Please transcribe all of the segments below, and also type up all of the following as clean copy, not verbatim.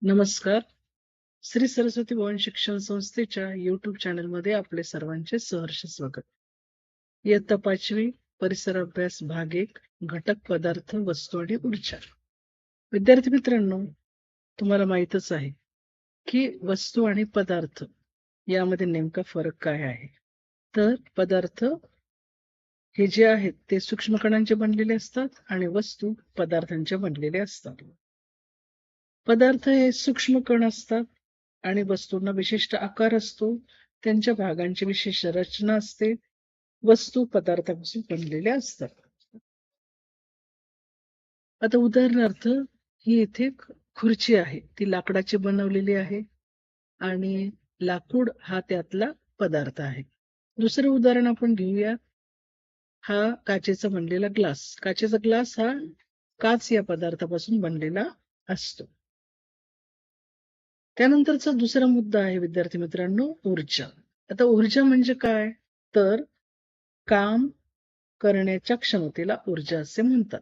नमस्कार. श्री सरस्वती भुवन शिक्षण संस्थेच्या युट्यूब चॅनलमध्ये आपले सर्वांचे सहर्ष स्वागत. इयत्ता 5वी परिसर अभ्यास भाग 1 घटक पदार्थ वस्तू आणि ऊर्जा. विद्यार्थी मित्रांनो, तुम्हाला माहीतच आहे की वस्तू आणि पदार्थ यामध्ये नेमका फरक काय आहे. तर पदार्थ हे जे आहेत ते सूक्ष्म कणांचे बनलेले असतात आणि वस्तू पदार्थांचे बनलेले असतात. पदार्थ हे सूक्ष्म कण असतात आणि वस्तूंना विशिष्ट आकार असतो. त्यांच्या भागांची विशेष रचना असते. वस्तू पदार्थापासून बनलेल्या असतात. आता उदाहरणार्थ ही इथे खुर्ची आहे, ती लाकडाची बनवलेली आहे आणि लाकूड हा त्यातला पदार्थ आहे. दुसरं उदाहरण आपण घेऊया. हा काचेचा बनलेला ग्लास. काचेचा ग्लास हा काच या पदार्थापासून बनलेला असतो. त्यानंतरचा दुसरा मुद्दा आहे विद्यार्थी मित्रांनो, ऊर्जा. आता ऊर्जा म्हणजे काय? तर काम करण्याच्या क्षमतेला ऊर्जा असे म्हणतात.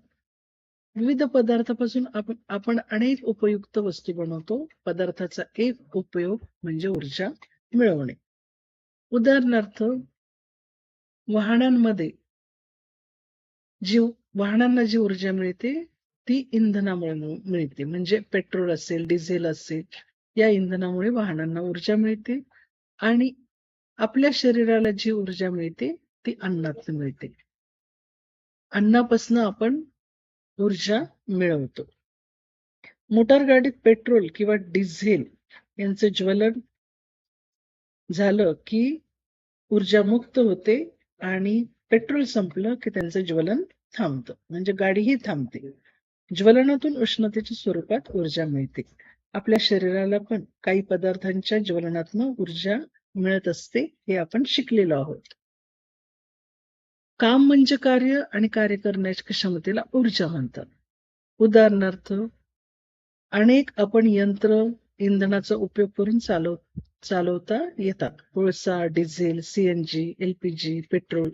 विविध पदार्थापासून आपण अनेक उपयुक्त वस्तू बनवतो. पदार्थाचा एक उपयोग म्हणजे ऊर्जा मिळवणे. उदाहरणार्थ, वाहनांना जी ऊर्जा मिळते ती इंधनामुळे मिळते. म्हणजे पेट्रोल असेल, डिझेल असेल, या इंधनामुळे वाहनांना ऊर्जा मिळते. आणि आपल्या शरीराला जी ऊर्जा मिळते ती अन्नातून मिळते. अन्नापासून आपण ऊर्जा मिळवतो. मोटार गाडीत पेट्रोल किंवा डिझेल यांचे ज्वलन झालं की ऊर्जा मुक्त होते आणि पेट्रोल संपलं की त्यांचं ज्वलन थांबतं. म्हणजे गाडीही थांबते. ज्वलनातून उष्णतेच्या स्वरूपात ऊर्जा मिळते. आपल्या शरीराला पण काही पदार्थांच्या ज्वलनातून ऊर्जा मिळत असते, हे आपण शिकलेलो आहोत. काम म्हणजे कार्य आणि कार्य करण्याच्या क्षमतेला ऊर्जा म्हणतात. उदाहरणार्थ, अनेक आपण यंत्र इंधनाचा उपयोग करून चालवता येतात. कोळसा, डिझेल, सीएनजी, एलपीजी, पेट्रोल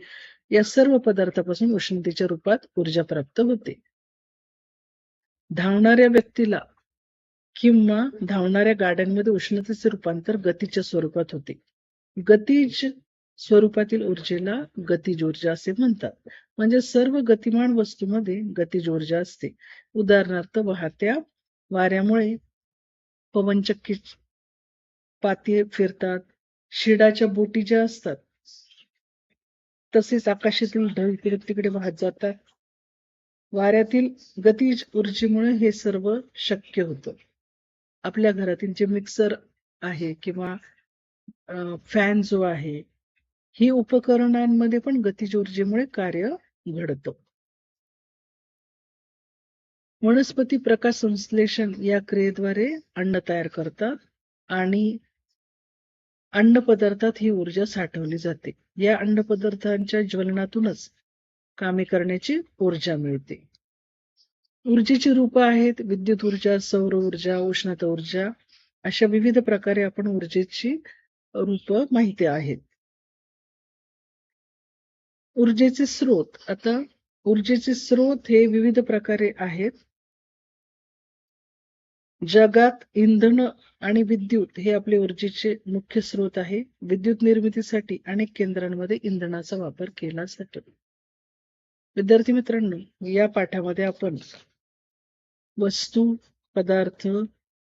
या सर्व पदार्थापासून उष्णतेच्या रूपात ऊर्जा प्राप्त होते. धावणाऱ्या व्यक्तीला किंवा धावणाऱ्या गाड्यांमध्ये उष्णतेचे रूपांतर गतीच्या स्वरूपात होते. गतीज स्वरूपातील ऊर्जेला गतिज ऊर्जा असे म्हणतात. म्हणजे सर्व गतिमान वस्तूमध्ये गतिज ऊर्जा असते. उदाहरणार्थ, वाहत्या वाऱ्यामुळे पवनचक्की पाती फिरतात, शिडाच्या बोटी ज्या असतात, तसेच आकाशातील ढग इकडे तिकडे वाहत जातात. वाऱ्यातील गतिज ऊर्जेमुळे हे सर्व शक्य होतं. आपल्या घरातील जे मिक्सर आहे किंवा फॅन जो आहे, ही उपकरणांमध्ये पण गतिज ऊर्जेमुळे कार्य घडतं. वनस्पती प्रकाश संश्लेषण या क्रियेद्वारे अन्न तयार करतात आणि अन्न पदार्थात ही ऊर्जा साठवली जाते. या अन्न पदार्थांच्या ज्वलनातूनच कामे करण्याची ऊर्जा मिळते. ऊर्जेची रूपं आहेत विद्युत ऊर्जा, सौर ऊर्जा, उष्णता ऊर्जा. अशा विविध प्रकारे आपण ऊर्जेची रूपं माहिती आहेत. ऊर्जेचे स्रोत. आता ऊर्जेचे स्रोत हे विविध प्रकारे आहेत. जगात इंधन आणि विद्युत हे आपले ऊर्जेचे मुख्य स्रोत आहे. विद्युत निर्मितीसाठी अनेक केंद्रांमध्ये इंधनाचा वापर केला जातो. विद्यार्थी मित्रांनो, या पाठामध्ये आपण वस्तू, पदार्थ,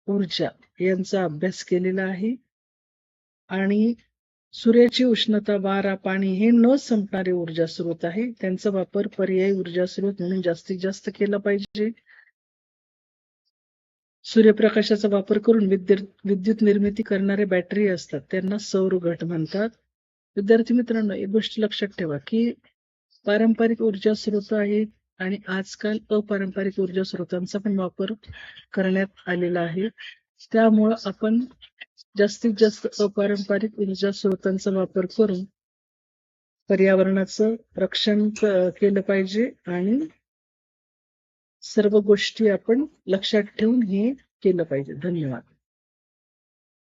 ऊर्जा यांचा अभ्यास केलेला आहे. आणि सूर्याची उष्णता, वारा, पाणी हे न संपणारे ऊर्जा स्रोत आहे. त्यांचा वापर पर्यायी ऊर्जा स्रोत म्हणून जास्तीत जास्त केला पाहिजे. सूर्यप्रकाशाचा वापर करून विद्युत निर्मिती करणारे बॅटरी असतात, त्यांना सौर घट म्हणतात. विद्यार्थी मित्रांनो, एक गोष्ट लक्षात ठेवा की पारंपरिक ऊर्जा स्रोत आहेत आणि आजकाल अपारंपरिक ऊर्जा स्रोतांचा पण वापर करण्यात आलेला आहे. त्यामुळं आपण जास्तीत जास्त अपारंपरिक ऊर्जा स्रोतांचा वापर करून पर्यावरणाचं रक्षण केलं पाहिजे आणि सर्व गोष्टी आपण लक्षात ठेवून हे केलं पाहिजे. धन्यवाद.